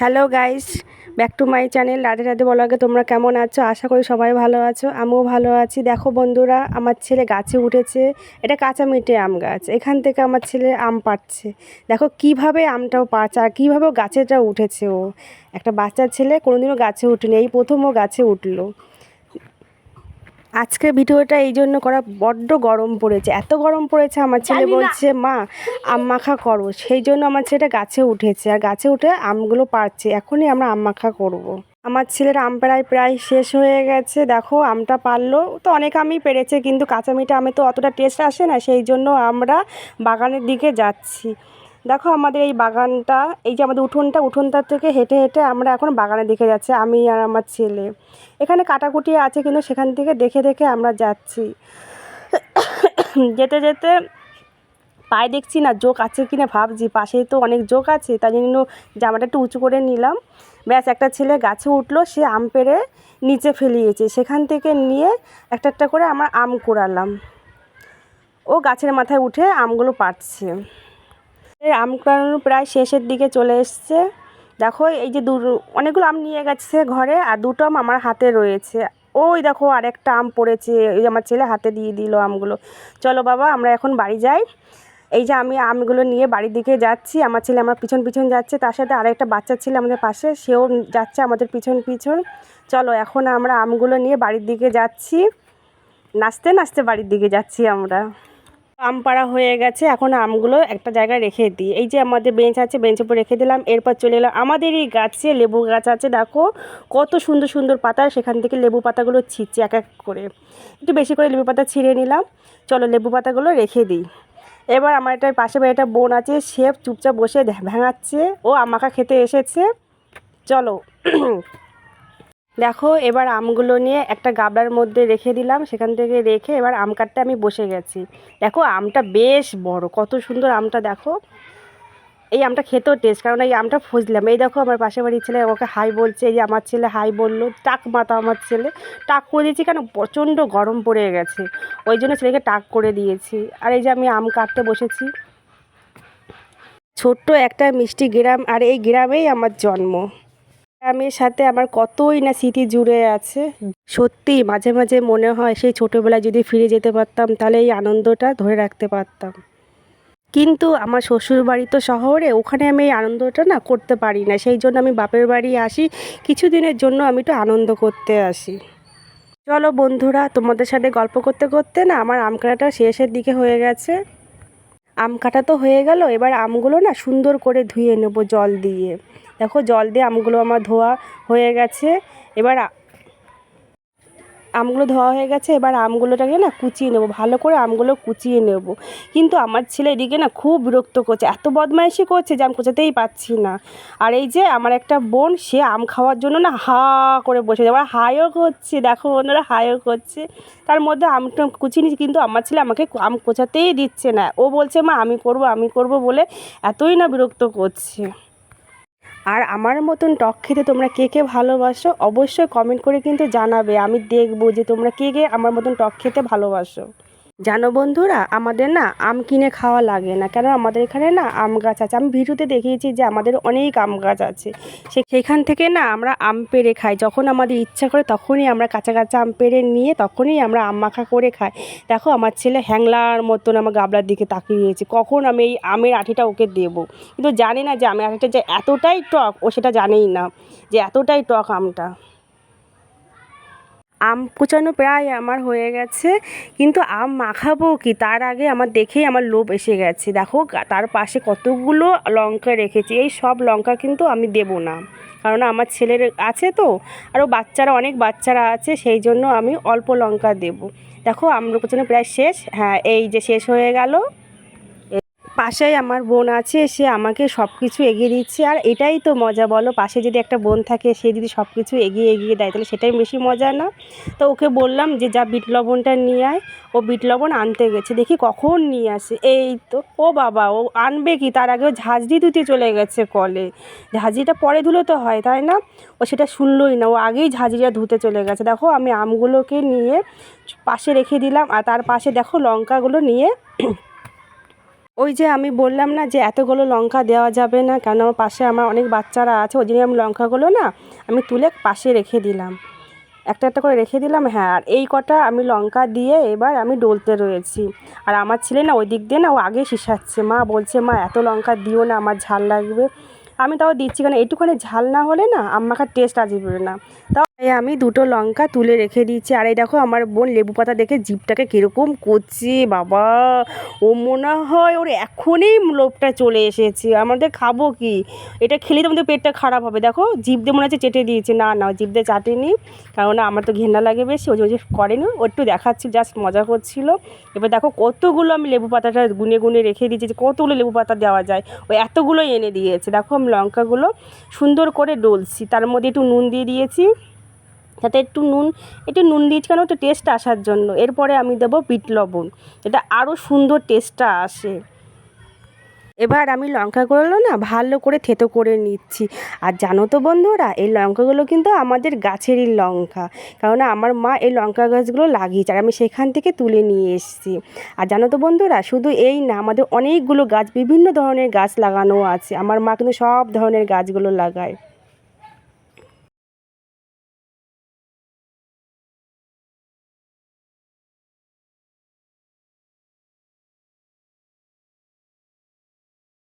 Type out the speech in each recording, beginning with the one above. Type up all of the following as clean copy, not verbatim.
Hello guys, back to my channel Radhe Radhe ব্লগে। তোমরা কেমন আছো? আশা করি সবাই ভালো আছো, আমিও ভালো আছি। দেখো বন্ধুরা, আমার ছেলে গাছে উঠেছে। এটা কাঁচা মিঠে আম গাছ। এখান থেকে আমার ছেলে আম পাড়ছে। দেখো কিভাবে আমটাও পাড়ছে আর কীভাবে গাছেটা উঠেছে। ও একটা বাচ্চা ছেলে, কোনোদিনও গাছে উঠেনি, এই প্রথম ও গাছে উঠলো। আজকের ভিডিওটা এই জন্য করা, বড্ড গরম পড়েছে, এত গরম পড়েছে। আমার ছেলে বলছে মা আম মাখা করো, সেই জন্য আমার ছেলেটা গাছে উঠেছে আর গাছে উঠে আমগুলো পাড়ছে। এখনই আমরা আম মাখা করব। আমার ছেলের আম প্রায় প্রায় শেষ হয়ে গেছে। দেখো আমটা পারলো তো, অনেক আমই পেরেছে, কিন্তু কাঁচা মিঠা আমে তো অতটা টেস্ট আসে না, সেই জন্য আমরা বাগানের দিকে যাচ্ছি। দেখো আমাদের এই বাগানটা, এই যে আমাদের উঠোনটার থেকে হেঁটে হেঁটে আমরা এখন বাগানের দিকে যাচ্ছি, আমি আর আমার ছেলে। এখানে কাটাকুটি আছে, কিন্তু সেখান থেকে দেখে দেখে আমরা যাচ্ছি। যেতে যেতে পায়ে দেখছি না জোক আছে কিনা ভাবছি, পাশেই তো অনেক জোক আছে, তাই জন্য জামাটা একটু উঁচু করে নিলাম। ব্যাস, একটা ছেলে গাছে উঠলো, সে আম পেড়ে নিচে ফেলিয়েছে। সেখান থেকে নিয়ে একটা একটা করে আমার আম কুড়ালাম। ও গাছের মাথায় উঠে আমগুলো পাড়ছে। এই আম কুড়ানো প্রায় শেষের দিকে চলে এসছে। দেখো এই যে অনেকগুলো আম নিয়ে গেছে ঘরে, আর দুটো আম আমার হাতে রয়েছে। ওই দেখো আরেকটা আম পড়েছে, ওই আমার ছেলে হাতে দিয়ে দিল আমগুলো। চলো বাবা, আমরা এখন বাড়ি যাই। এই যে আমি আমগুলো নিয়ে বাড়ির দিকে যাচ্ছি, আমার ছেলে আমার পিছন পিছন যাচ্ছে, তার সাথে আরেকটা বাচ্চা ছেলে আমাদের পাশে, সেও যাচ্ছে আমাদের পিছন পিছন। চলো এখন আমরা আমগুলো নিয়ে বাড়ির দিকে যাচ্ছি, নাচতে নাচতে বাড়ির দিকে যাচ্ছি আমরা। আম পাড়া হয়ে গেছে, এখন আমগুলো একটা জায়গায় রেখে দিই। এই যে আমাদের বেঞ্চ আছে, বেঞ্চের উপর রেখে দিলাম। এরপর চলে এলাম আমাদের এই গাছে, লেবু গাছ আছে। দেখো কত সুন্দর সুন্দর পাতা, সেখান থেকে লেবু পাতাগুলো ছিঁড়ছি এক এক করে, একটু বেশি করে লেবু পাতা ছিঁড়ে নিলাম। চলো লেবু পাতাগুলো রেখে দিই। এবার আমার একটা পাশে বাড়ি একটা বোন আছে, সে চুপচাপ বসে ভেঙাচ্ছে, ও আম মাখা খেতে এসেছে। চলো দেখো এবার আমগুলো নিয়ে একটা গাবলার মধ্যে রেখে দিলাম, সেখান থেকে রেখে এবার আম কাটতে আমি বসে গেছি। দেখো আমটা বেশ বড়, কত সুন্দর আমটা। দেখো এই আমটা খেতেও টেস্ট, কারণ এই আমটা ফজলাম। এই দেখো আমার পাশে বাড়ির ছেলে ওকে হাই বলছে, এই যে আমার ছেলে হাই বললো, টাক মাথা আমার ছেলে। টাক করে দিয়েছি কেন, প্রচণ্ড গরম পড়ে গেছে, ওই জন্য ছেলেকে টাক করে দিয়েছি। আর এই যে আমি আম কাটতে বসেছি। ছোট্ট একটা মিষ্টি গ্রাম, আর এই গ্রামেই আমার জন্ম। গ্রামের সাথে আমার কতই না স্মৃতি জুড়ে আছে। সত্যি মাঝে মাঝে মনে হয় সেই ছোটোবেলায় যদি ফিরে যেতে পারতাম, তাহলে এই আনন্দটা ধরে রাখতে পারতাম। কিন্তু আমার শ্বশুর বাড়ি তো শহরে, ওখানে আমি এই আনন্দটা না করতে পারি না, সেই জন্য আমি বাপের বাড়ি আসি, কিছুদিনের জন্য আমি একটু আনন্দ করতে আসি। চলো বন্ধুরা, তোমাদের সাথে গল্প করতে করতে না আমার আম কাটাটা শেষের দিকে হয়ে গেছে। আম কাটা তো হয়ে গেল, এবার আমগুলো না সুন্দর করে ধুয়ে নেব জল দিয়ে। দেখো জল দিয়ে আমগুলো আমার ধোয়া হয়ে গেছে। এবার আমগুলো ধোয়া হয়ে গেছে, এবার আমগুলোটাকে না কুচিয়ে নেব, ভালো করে আমগুলো কুচিয়ে নেব। কিন্তু আমার ছেলে এদিকে না খুব বিরক্ত করছে, এত বদমাইশি করছে যে আম কুচাতেই পাচ্ছি না। আর এই যে আমার একটা বোন, সে আম খাওয়ার জন্য না হা করে বসে যায়, আবার হাইও করছে। দেখো অন্যরা হাইও করছে, তার মধ্যে আমটা কুচিয়ে নিচ্ছি, কিন্তু আমার ছেলে আমাকে আম কোচাতেই দিচ্ছে না। ও বলছে মা আমি করব বলে এতই না বিরক্ত করছে। আর আমার মতন টক খেতে তোমরা কে কে ভালোবাসো, অবশ্যই কমেন্ট করে কিন্তু জানাবে, আমি দেখবো যে তোমরা কে কে আমার মতন টক খেতে ভালোবাসো। জানো বন্ধুরা, আমাদের না আম কিনে খাওয়া লাগে না, কেন আমাদের এখানে না আম গাছ আছে। আমি ভিডিওতে দেখিয়েছি যে আমাদের অনেক আম গাছ আছে, সেখান থেকে না আমরা আম পেড়ে খাই। যখন আমাদের ইচ্ছা করে তখনই আমরা কাঁচা কাঁচা আম পেড়ে নিয়ে তখনই আমরা আম মাখা করে খাই। দেখো আমার ছেলে হ্যাংলার মতন আমার গাবলার দিকে তাকিয়েছে, কখন আমি এই আমের আঠিটা ওকে দেবো, কিন্তু জানি না যে আমের আঠিটা যে এতটাই টক, ও সেটা জানেই না যে এতটাই টক আমটা। আম কুচানো প্রায় আমার হয়ে গেছে, কিন্তু আম মাখাবো কি তার আগে আমার দেখেই আমার লোভ এসে গেছে। দেখো তার পাশে কতগুলো লঙ্কা রেখেছি, এই সব লঙ্কা কিন্তু আমি দেবো না, কারণ আমার ছেলের আছে তো, আরও বাচ্চারা অনেক বাচ্চারা আছে, সেই জন্য আমি অল্প লঙ্কা দেবো। দেখো আম কুচানো প্রায় শেষ, হ্যাঁ এই যে শেষ হয়ে গেল। পাশেই আমার বোন আছে, সে আমাকে সব কিছু এগিয়ে দিচ্ছে, আর এটাই তো মজা বলো, পাশে যদি একটা বোন থাকে, সে যদি সব কিছু এগিয়ে এগিয়ে দেয়, তাহলে সেটাই বেশি মজা না? তো ওকে বললাম যে যা বিট লবণটা নিয়ে আয়। ও বিট লবণ আনতে গেছে, দেখি কখন নিয়ে আসে। এই তো, ও বাবা, ও আনবে কি তার আগেও ঝাঁঝরি ধুতে চলে গেছে কলে। ঝাঁঝরিটা পরে ধুলে তো হয়, তাই না? ও সেটা শুনলই না, ও আগেই ঝাঁঝরিটা ধুতে চলে গেছে। দেখো আমি আমগুলোকে নিয়ে পাশে রেখে দিলাম, আর তার পাশে দেখো লঙ্কাগুলো নিয়ে ওই যে আমি বললাম না যে এতগুলো লঙ্কা দেওয়া যাবে না, কারণ আমার পাশে আমার অনেক বাচ্চারা আছে, ওই জন্য আমি লঙ্কাগুলো না আমি তুলে পাশে রেখে দিলাম, একটা একটা করে রেখে দিলাম। হ্যাঁ, আর এই কটা আমি লঙ্কা দিয়ে এবার আমি ডলতে রয়েছি। আর আমার ছেলে না ওই দিক দিয়ে না ও আগে শিশাচ্ছে, মা বলছে মা এত লঙ্কা দিও না, আমার ঝাল লাগবে। আমি তাও দিচ্ছি, কারণ একটুখানি ঝাল না হলে না আমাকে টেস্ট আসবে না। তাও আমি দুটো লঙ্কা তুলে রেখে দিচ্ছি। আর এই দেখো আমার বোন লেবু পাতা দেখে জিভটাকে কীরকম করছে বাবা, ও মনে হয় ওর এখনই লোভটা চলে এসেছে, আমাদের খাবো কি, এটা খেলেই তো আমাদের পেটটা খারাপ হবে। দেখো জিভ দিয়ে মনে হচ্ছে চেটে দিয়েছে, না না জিভ দিয়ে চাটেনি, কারণ আমার তো ঘেন্না লাগে বেশি, ওই যে করেনি, ও একটু দেখাচ্ছি জাস্ট মজা করছিল। এবার দেখো কতগুলো আমি লেবু পাতাটা গুনে গুনে রেখে দিয়েছি যে কতগুলো লেবু পাতা দেওয়া যায়, ওই এতগুলোই এনে দিয়েছে। দেখো আমি লঙ্কাগুলো সুন্দর করে ডলছি, তার মধ্যে একটু নুন দিয়ে দিয়েছি, যাতে একটু নুন দিয়েছি কেন, একটু টেস্ট আসার জন্য। এরপরে আমি দেবো বিট লবণ, এটা আরও সুন্দর টেস্টটা আসে। এবার আমি লঙ্কাগুলো না ভালো করে থেতো করে নিচ্ছি। আর জানো তো বন্ধুরা, এই লঙ্কাগুলো কিন্তু আমাদের গাছেরই লঙ্কা, কারণ আমার মা এই লঙ্কা গাছগুলো লাগিয়েছে আর আমি সেখান থেকে তুলে নিয়ে এসেছি। আর জানো তো বন্ধুরা, শুধু এই না, আমাদের অনেকগুলো গাছ, বিভিন্ন ধরনের গাছ লাগানো আছে, আমার মা কিন্তু সব ধরনের গাছগুলো লাগায়।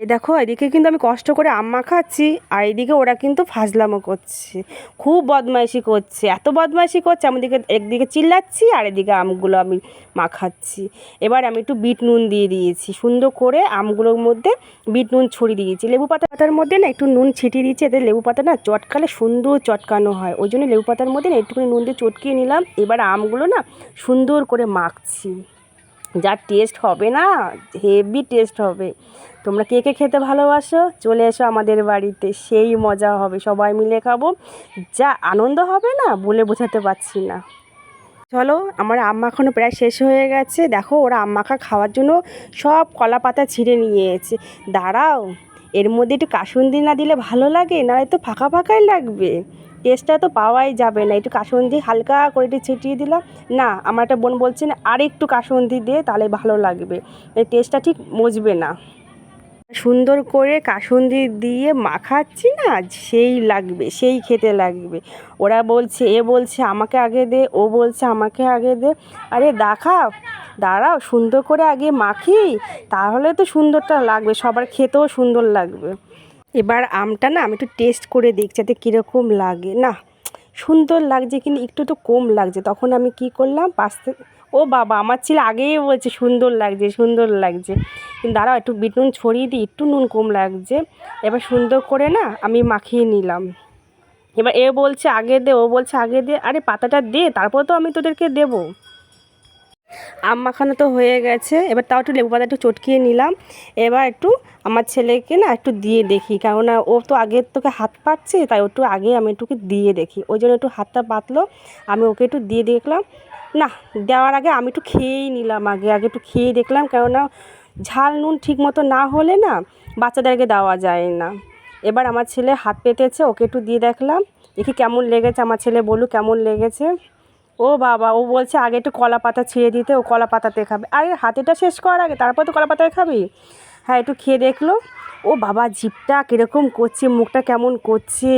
এই দেখো এদিকে কিন্তু আমি কষ্ট করে আম মাখাচ্ছি, আর এদিকে ওরা কিন্তু ফাজলামো করছে, খুব বদমাইশি করছে, এত বদমাইশি করছে, আমাদেরকে একদিকে চিল্লাচ্ছি আর এদিকে আমগুলো আমি মাখাচ্ছি। এবার আমি একটু বিট নুন দিয়ে দিয়েছি, সুন্দর করে আমগুলোর মধ্যে বিট নুন ছড়িয়ে দিয়েছি, লেবু পাতার মধ্যে না একটু নুন ছিটিয়ে দিয়েছি, এতে লেবু পাতা না চটকালে সুন্দর চটকানো হয়, ওই জন্য লেবু পাতার মধ্যে না একটুখানি নুন দিয়ে চটকিয়ে নিলাম। এবার আমগুলো না সুন্দর করে মাখছি, যা টেস্ট হবে না, হেভি টেস্ট হবে। তোমরা কে কে খেতে ভালোবাসো চলে এসো আমাদের বাড়িতে, সেই মজা হবে, সবাই মিলে খাবো, যা আনন্দ হবে না বলে বোঝাতে পারছি না। চলো, আমার আম মাখানো প্রায় শেষ হয়ে গেছে, দেখো ওরা আম মাখা খাওয়ার জন্য সব কলা পাতা ছিঁড়ে নিয়েছে। দাঁড়াও, এর মধ্যে একটু কাসুন্দি না দিলে ভালো লাগে না, তো ফাঁকা ফাঁকাই লাগবে, টেস্টটা তো পাওয়াই যাবে না। একটু কাসুন্দি হালকা করে একটু ছিটিয়ে দিলাম, না আমার একটা বোন বলছে না আর একটু কাসুন্দি দিয়ে তাহলে ভালো লাগবে, এই টেস্টটা ঠিক মজবে না। সুন্দর করে কাসুন্দি দিয়ে মাখাচ্ছি না, সেই লাগবে, সেই খেতে লাগবে। ওরা বলছে, এ বলছে আমাকে আগে দে, ও বলছে আমাকে আগে দে, আরে দাঁড়াও সুন্দর করে আগে মাখি, তাহলে তো সুন্দরটা লাগবে, সবার খেতেও সুন্দর লাগবে। এবার আমটা না আমি একটু টেস্ট করে দেখছি যাতে কীরকম লাগে, না সুন্দর লাগছে কিন্তু একটু তো কম লাগছে, তখন আমি কি করলাম পাশ থেকে, ও বাবা আমার ছেলে আগেই বলছে সুন্দর লাগছে সুন্দর লাগছে, কিন্তু দাঁড়াও একটু বিট নুন ছড়িয়ে দিই, একটু নুন কম লাগছে। এবার সুন্দর করে না আমি মাখিয়ে নিলাম। এবার এ বলছে আগে দে, ও বলছে আগে দে, আরে পাতাটা দে তারপর তো আমি তোদেরকে দেবো। আম মাখানো তো হয়ে গেছে, এবার তাও একটু লেবু পাতা একটু চটকিয়ে নিলাম। এবার একটু আমার ছেলেকে না একটু দিয়ে দেখি, কেননা ও তো আগে তোকে হাত পাতছে, তাই একটু আগে আমি একটুকে দিয়ে দেখি, ওই জন্য একটু হাতটা পাতলো, আমি ওকে একটু দিয়ে দেখলাম। না, দেওয়ার আগে আমি একটু খেয়েই নিলাম, আগে আগে একটু খেয়ে দেখলাম, কেননা ঝাল নুন ঠিক মতো না হলে না বাচ্চাদেরকে দেওয়া যায় না। এবার আমার ছেলে হাত পেতেছে, ওকে একটু দিয়ে দেখলাম, দেখি কেমন লেগেছে, আমার ছেলে বলুক কেমন লেগেছে। ও বাবা, ও বলছে আগে একটু কলা পাতা ছিঁড়ে দিতে, ও কলা পাতাতে খাবে, আরে হাতেটা শেষ করার আগে তারপর তো কলা পাতায় খাবি। হ্যাঁ, একটু খেয়ে দেখলো, ও বাবা জিভটা কীরকম করছে, মুখটা কেমন করছে।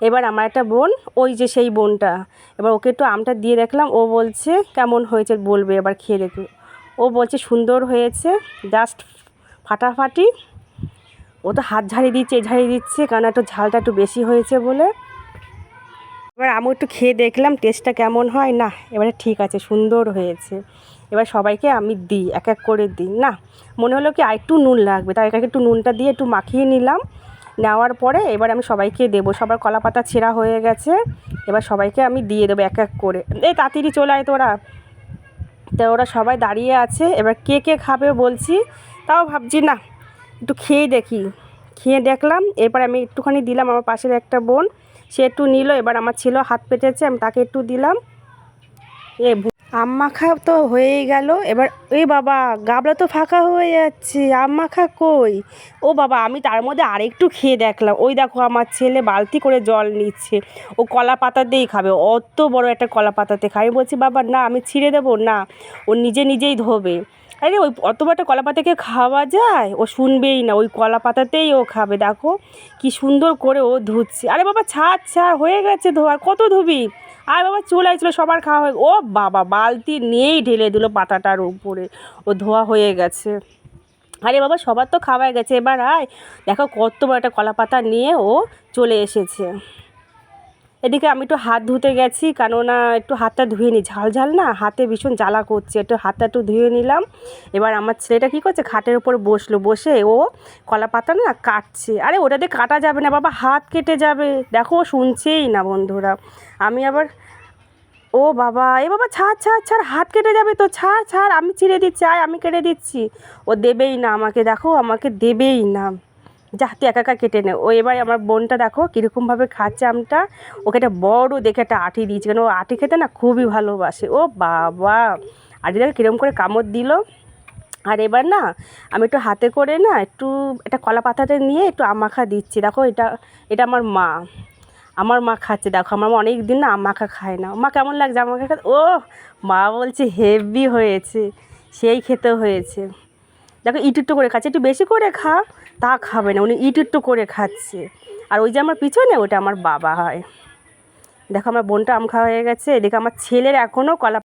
এবার আমার একটা বোন, ওই যে সেই বোনটা, এবার ওকে একটু আমটা দিয়ে দেখলাম, ও বলছে কেমন হয়েছে বলবে, এবার খেয়ে দেখি। ও বলছে সুন্দর হয়েছে, জাস্ট ফাটাফাটি। ও তো হাত ঝাড়িয়ে দিচ্ছে কারণ একটু ঝালটা একটু বেশি হয়েছে বলে। এবার আমি একটু খেয়ে দেখলাম টেস্টটা কেমন হয়, না এবারে ঠিক আছে, সুন্দর হয়েছে। এবার সবাইকে আমি দিই, এক এক করে দিই, না মনে হলো কি আর একটু নুন লাগবে, তাই এটাকে একটু নুনটা দিয়ে একটু মাখিয়ে নিলাম। নেওয়ার পরে এবার আমি সবাইকে দেবো, সবার কলা পাতা ছেঁড়া হয়ে গেছে, এবার সবাইকে আমি দিয়ে দেবো এক এক করে। এই তাড়াতাড়ি চলে আয় তোরা, তো ওরা সবাই দাঁড়িয়ে আছে, এবার কে কে খাবে বলছি, তাও ভাবছি না একটু খেয়ে দেখি। খেয়ে দেখলাম, এরপর আমি একটুখানি দিলাম আমার পাশের একটা বোন, সে একটু নিল, এবার আমার ছিল হাত পেটেছে, আমি তাকে একটু দিলাম। আম মাখা তো হয়েই গেল, এবার এই বাবা গাবলা তো ফাঁকা হয়ে যাচ্ছে, আম মাখা কই। ও বাবা, আমি তার মধ্যে আরেকটু খেয়ে দেখলাম, ওই দেখো আমার ছেলে বালতি করে জল নিচ্ছে, ও কলা পাতা দিয়েই খাবে, অত বড় একটা কলা পাতাতে খাবে। আমি বলছি বাবা না, আমি ছিঁড়ে দেবো না, ও নিজেই ধোবে। আরে ওই অত বড় একটা কলা পাতাকে খাওয়া যায়? ও শুনবেই না, ওই কলা পাতাতেই ও খাবে। দেখো কি সুন্দর করে ও ধুচ্ছে। আরে বাবা ছাড় হয়ে গেছে ধোয়ার, কত ধুবি? আরে বাবা চলে আসছিল, সবার খাওয়া হয়ে, ও বাবা বালতি নিয়েই ঢেলে দিল পাতাটার উপরে। ও ধোয়া হয়ে গেছে। আরে বাবা সবার তো খাওয়া গেছে, এবার আয়। দেখো কত বড় একটা কলা পাতা নিয়ে ও চলে এসেছে। এদিকে আমি একটু হাত ধুতে গেছি, কেননা একটু হাতটা ধুয়ে নিই, ঝাল না হাতে ভীষণ জ্বালা করছে, একটু হাতটা একটু ধুয়ে নিলাম। এবার আমার ছেলেটা কী করছে, খাটের উপর বসে ও কলা পাতা না কাটছে। আরে ওটাতে কাটা যাবে না বাবা, হাত কেটে যাবে। দেখো ও শুনছেই না বন্ধুরা। আমি আবার, ও বাবা, এ বাবা ছাড়, হাত কেটে যাবে তো, ছাড়, আমি ছিঁড়ে দিচ্ছি, আয় আমি কেটে দিচ্ছি। ও দেবেই না আমাকে, দেখো আমাকে দেবেই না। যা তুই একা কেটে নে। ও এবার আমার বোনটা দেখো কীরকমভাবে খাচ্ছে আমটা। ওকে একটা বড় দেখে একটা আঁটি দিয়েছে, কেন ও আঁটি খেতে না খুবই ভালোবাসে। ও বাবা, আঁটি দেখো কীরকম করে কামড় দিল। আর এবার না আমি একটু হাতে করে না একটু একটা কলা পাতাটা নিয়ে একটু আম মাখা দিচ্ছি। দেখো এটা আমার মা খাচ্ছে। দেখো আমার মা অনেক দিন না আম মাখা খায় না। মা কেমন লাগছে আম মাখা খেতে? ও মা বলছে হেভি হয়েছে, সেই খেতে হয়েছে। দেখো একটু করে খাচ্ছে, একটু বেশি করে খা। তা খাবে না, উনি একটু করে খাচ্ছে। আর ওই যে আমার পিছনে ওটা আমার বাবা হয়। দেখো আমার বোনটা আম খাওয়া হয়ে গেছে, এদিকে আমার ছেলের এখনও কলা